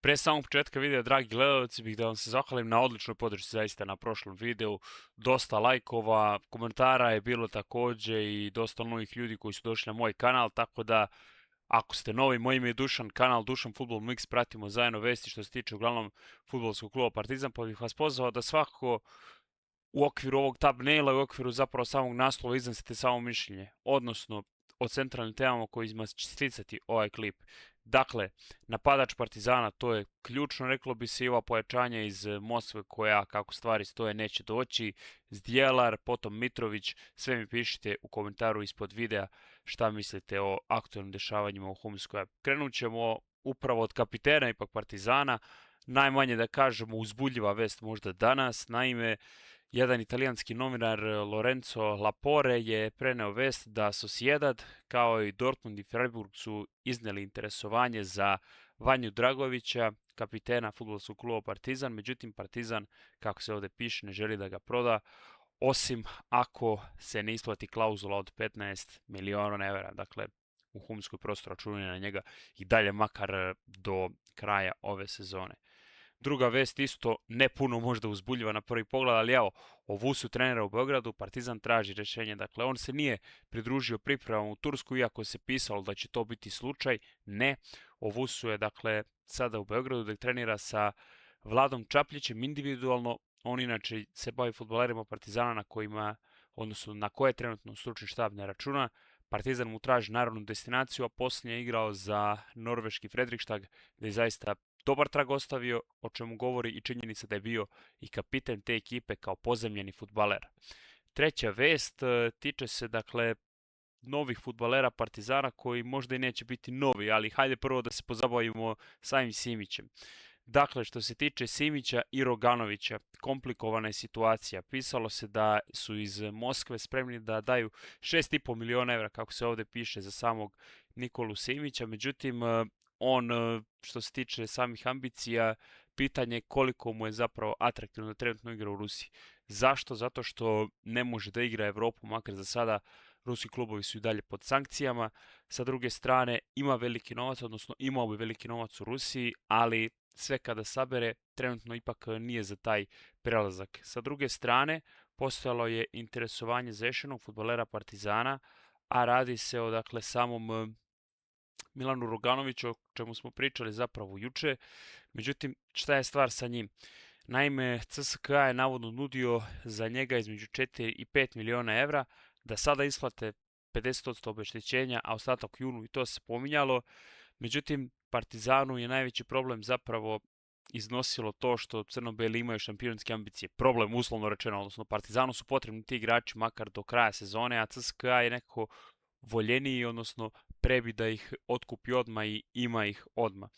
Pre samog početka videa, dragi gledalci, bih da vam se zahvalim na odličnoj podršci zaista na prošlom videu. Dosta lajkova, komentara je bilo takođe i dosta novih ljudi koji su došli na moj kanal, tako da ako ste novi, moj ime je Dušan, kanal Dušan Fudbal Mix, pratimo zajedno vesti što se tiče uglavnom fudbalskog kluba Partizan, pa bih vas pozvao da svakako u okviru ovog thumbnaila i u okviru zapravo samog naslova iznesete samo mišljenje, odnosno o centralnim temama kojima će sticati ovaj klip. Dakle, napadač Partizana, to je ključno, reklo bi se, i ova pojačanja iz Moskve koja, kako stvari stoje, neće doći. Zdjelar, potom Mitrović, sve mi pišite u komentaru ispod videa šta mislite o aktualnim dešavanjima u Humskoj. Krenut ćemo upravo od kapitena ipak Partizana, najmanje da kažemo uzbudljiva vest možda danas, naime, jedan italijanski novinar Lorenzo Lapore je preneo vest da Sociedad kao i Dortmund i Freiburg su izneli interesovanje za Vanju Dragovića, kapitena fudbalskog kluba Partizan, međutim Partizan, kako se ovde piše, ne želi da ga proda, osim ako se ne isplati klauzula od 15 miliona evra. Dakle, u Humskoj prosto računaju na njega i dalje makar do kraja ove sezone. Druga vest isto ne puno možda uzbuljiva na prvi pogled, ali evo, o Vusu trenera u Beogradu, Partizan traži rešenje. Dakle, on se nije pridružio pripremama u Tursku, iako se pisalo da će to biti slučaj. Ne, o Vusu je dakle sada u Beogradu da trenira sa Vladom Čapljićem individualno. On inače se bavi fudbalerima Partizana na kojima, odnosno na koje trenutno stručni štab ne računa. Partizan mu traži narodnu destinaciju, a posljednje je igrao za norveški Fredrikstad, gde je zaista dobar trag ostavio, o čemu govori i činjenica da je bio i kapiten te ekipe kao pozemljeni fudbaler. Treća vest tiče se dakle novih fudbalera Partizana koji možda i neće biti novi, ali hajde prvo da se pozabavimo samim Simićem. Dakle, što se tiče Simića i Roganovića, komplikovana je situacija. Pisalo se da su iz Moskve spremni da daju 6,5 miliona evra, kako se ovde piše, za samog Nikolu Simića. Međutim, on, što se tiče samih ambicija, pitanje je koliko mu je zapravo atraktivno da trenutno igra u Rusiji. Zašto? Zato što ne može da igra Evropu, makar za sada ruski klubovi su i dalje pod sankcijama. Sa druge strane, ima veliki novac, odnosno imao bi veliki novac u Rusiji, ali sve kada sabere, trenutno ipak nije za taj prelazak. Sa druge strane, postojalo je interesovanje za još jednog fudbalera Partizana, a radi se o dakle samom Milanu Roganoviću, o čemu smo pričali zapravo juče. Međutim, šta je stvar sa njim? Naime, CSKA je navodno nudio za njega između 4 i 5 miliona evra, da sada isplate 50% obeštećenja, a ostatak junu, i to se pominjalo. Međutim, Partizanu je najveći problem zapravo iznosilo to što crno-beli imaju šampionske ambicije. Problem, uslovno rečeno, odnosno Partizanu su potrebni ti igrači makar do kraja sezone, a CSKA je nekako voljeniji, odnosno prebi da ih otkupi odma i ima ih odma.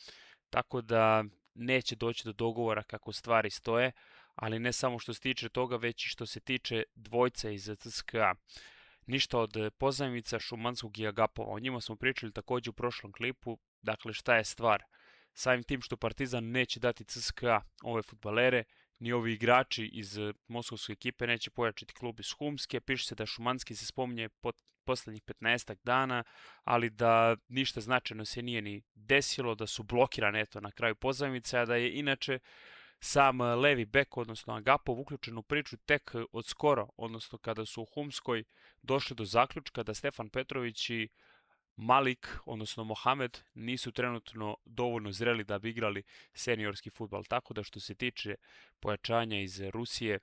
Tako da neće doći do dogovora kako stvari stoje, ali ne samo što se tiče toga, već i što se tiče dvojca iz CSKA. Ništa od pozajmica Šumanskog i Agapova. O njima smo pričali takođe u prošlom klipu. Dakle, šta je stvar? Samim tim što Partizan neće dati CSKA ove fudbalere, ni ovi igrači iz moskovske ekipe neće pojačiti klub iz Humske. Piše se da Šumanski se spominje poslednjih 15 dana, ali da ništa značajno se nije ni desilo, da su blokirane eto na kraju pozajmice, a da je inače sam levi bek, odnosno Agapov, uključen u priču tek od skoro, odnosno kada su u Humskoj došli do zaključka da Stefan Petrović i Malik, odnosno Mohamed, nisu trenutno dovoljno zreli da bi igrali seniorski fudbal. Tako da što se tiče pojačanja iz Rusije,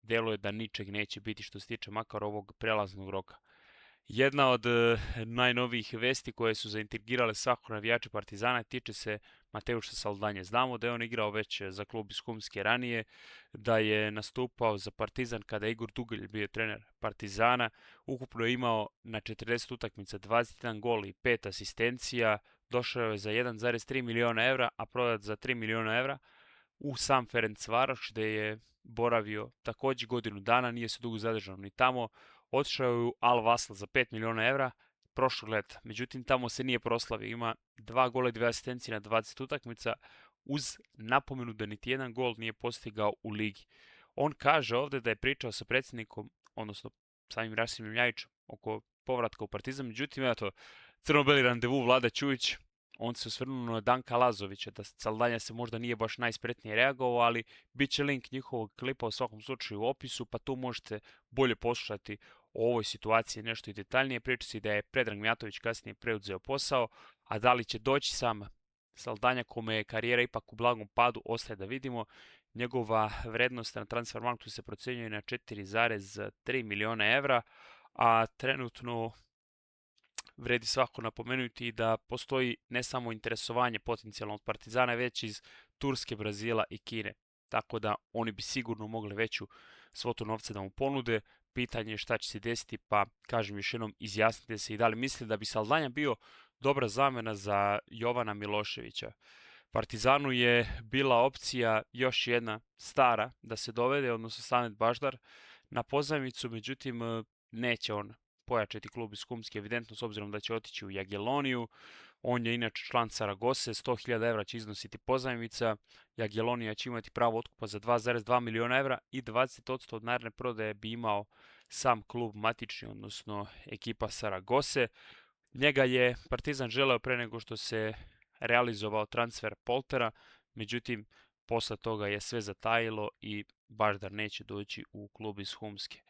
deluje da ničeg neće biti što se tiče makar ovog prelaznog roka. Jedna od najnovijih vesti koje su zaintrigirale svakog navijača Partizana tiče se Mateuša Saldanje. Znamo da je on igrao već za klub iz Humske ranije, da je nastupao za Partizan kada je Igor Dugelj bio trener Partizana. Ukupno je imao na 40 utakmica 21 gol i 5 asistencija. Došao je za 1,3 miliona evra, a prodat za 3 miliona evra u sam Ferencvaroš, gde je boravio takođe godinu dana, nije se dugo zadržao ni tamo. Otišao je u Al Wasl za 5 miliona evra prošlog leta. Međutim, tamo se nije proslavio. Ima 2 gola i 2 asistencije na 20 utakmica, uz napomenu da niti jedan gol nije postigao u ligi. On kaže ovde da je pričao sa predsjednikom, odnosno samim Rasimom Ljajićem, oko povratka u Partizan. Međutim, eto, crno-beli randevu Vlada Ćujić, on se osvrnuo na Danka Lazovića, da Saldanja se možda nije baš najspretnije reagovao, ali bit će link njihovog klipa u svakom slučaju u opisu, pa tu možete bolje poslušati o ovoj situaciji nešto i detaljnije. Priča se da je Predrag Mijatović kasnije preuzeo posao, a da li će doći sam Saldanja kome je karijera ipak u blagom padu, ostaje da vidimo. Njegova vrednost na Transfermarktu se procenjuje na 4,3 miliona evra, a trenutno vredi svako napomenuti da postoji ne samo interesovanje potencijalno od Partizana, već iz Turske, Brazila i Kine. Tako da oni bi sigurno mogli veću svotu novca da mu ponude. Pitanje je šta će se desiti, pa kažem još jednom, izjasnite se i da li mislite da bi Saldanja bio dobra zamena za Jovana Miloševića. Partizanu je bila opcija još jedna stara da se dovede, odnosno Sanet Baždar na pozajmicu, međutim neće on pojačati klub iz Humske, evidentno s obzirom da će otići u Jageloniju. On je inače član Saragose, 100.000 evra će iznositi pozajmica. Jagelonija će imati pravo otkupa za 2,2 miliona evra i 20% od naredne prodaje bi imao sam klub matični, odnosno ekipa Saragose. Njega je Partizan želeo pre nego što se realizovao transfer Poltera, međutim posle toga je sve zatajilo i Baždar neće doći u klub iz Humske.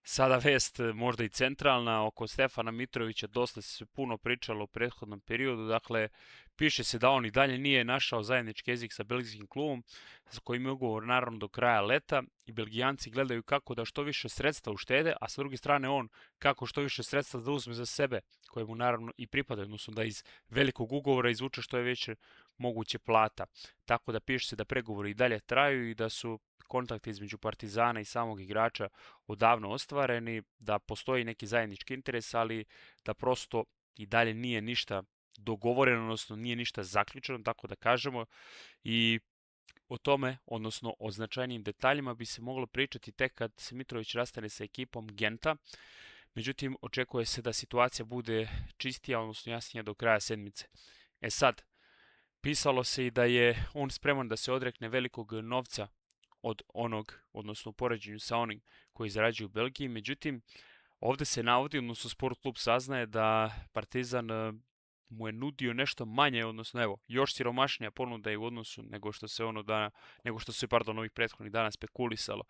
Sada vest možda i centralna oko Stefana Mitrovića, dosta se puno pričalo u prethodnom periodu, dakle piše se da on i dalje nije našao zajednički jezik sa belgijskim klubom, sa kojim je ugovor naravno do kraja leta i Belgijanci gledaju kako da što više sredstva uštede, a sa druge strane on kako što više sredstva da uzme za sebe, koje mu naravno i pripadaju, odnosno da iz velikog ugovora izvuče što je veće moguće plata. Tako da piše se da pregovori i dalje traju i da su kontakti između Partizana i samog igrača odavno ostvareni, da postoji neki zajednički interes, ali da prosto i dalje nije ništa dogovoreno, odnosno nije ništa zaključeno, tako da kažemo, i o tome, odnosno o značajnijim detaljima bi se moglo pričati tek kad se Mitrović rastane sa ekipom Genta. Međutim, očekuje se da situacija bude čistija, odnosno jasnija do kraja sedmice. Sad, pisalo se i da je on spreman da se odrekne velikog novca od onog, odnosno u poređenju sa onim koji zarađuju u Belgiji. Međutim, ovde se navodi, odnosno Sport klub saznaje da Partizan mu je nudio nešto manje, odnosno evo, još siromašnija ponuda je u odnosu nego što se ovih prethodnih dana spekulisalo.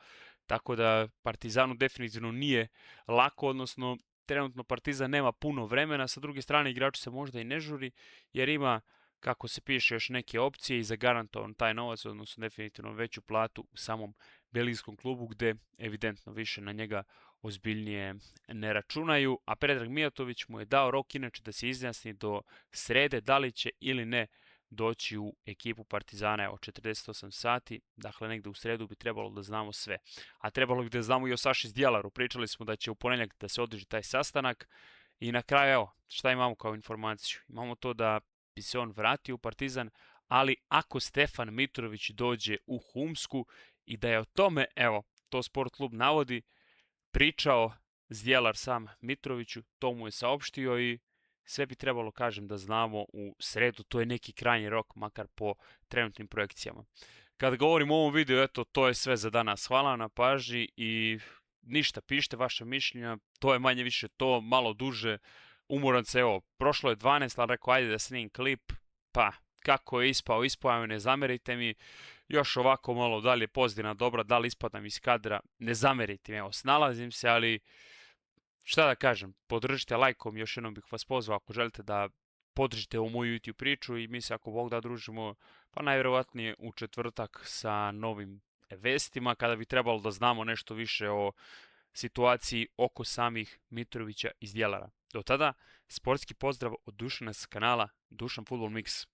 Tako da Partizanu definitivno nije lako, odnosno trenutno Partizan nema puno vremena, sa druge strane igrač se možda i ne žuri, jer ima, kako se piše, još neke opcije i zagarantovan taj novac, odnosno definitivno veću platu u samom belgijskom klubu, gde evidentno više na njega ozbiljnije ne računaju, a Predrag Mijatović mu je dao rok inače da se izjasni do srede da li će ili ne doći u ekipu Partizana, evo 48 sati, dakle negde u sredu bi trebalo da znamo sve. A trebalo bi da znamo i o Saši Zdjelaru, pričali smo da će u ponedjeljak da se održi taj sastanak i na kraju evo, šta imamo kao informaciju? Imamo to da bi se on vratio u Partizan, ali ako Stefan Mitrović dođe u Humsku i da je o tome, evo, to Sport klub navodi, pričao Zdjelar sam Mitroviću, to mu je saopštio i sve bi trebalo, kažem, da znamo u sredu, to je neki krajnji rok, makar po trenutnim projekcijama. Kad govorim o ovom videu, eto, to je sve za danas. Hvala vam na pažnji i ništa, pišite vaše mišljenja, to je manje više to, malo duže. Umoran se, evo, prošlo je 12, ali rekao, ajde da snimim klip, pa kako je ispao, ne zamerite mi, još ovako malo, da li je pozitivna, dobra, da li ispadam iz kadra, ne zamerite mi, evo, snalazim se, ali šta da kažem, podržite lajkom, još jednom bih vas pozvao ako želite da podržite ovu moju YouTube priču i mi se ako Bog da družimo, pa najvjerovatnije u četvrtak sa novim vestima, kada bi trebalo da znamo nešto više o situaciji oko samih Mitrovića iz Djelara. Do tada, sportski pozdrav od Dušana s kanala Dušan Futbol Mix.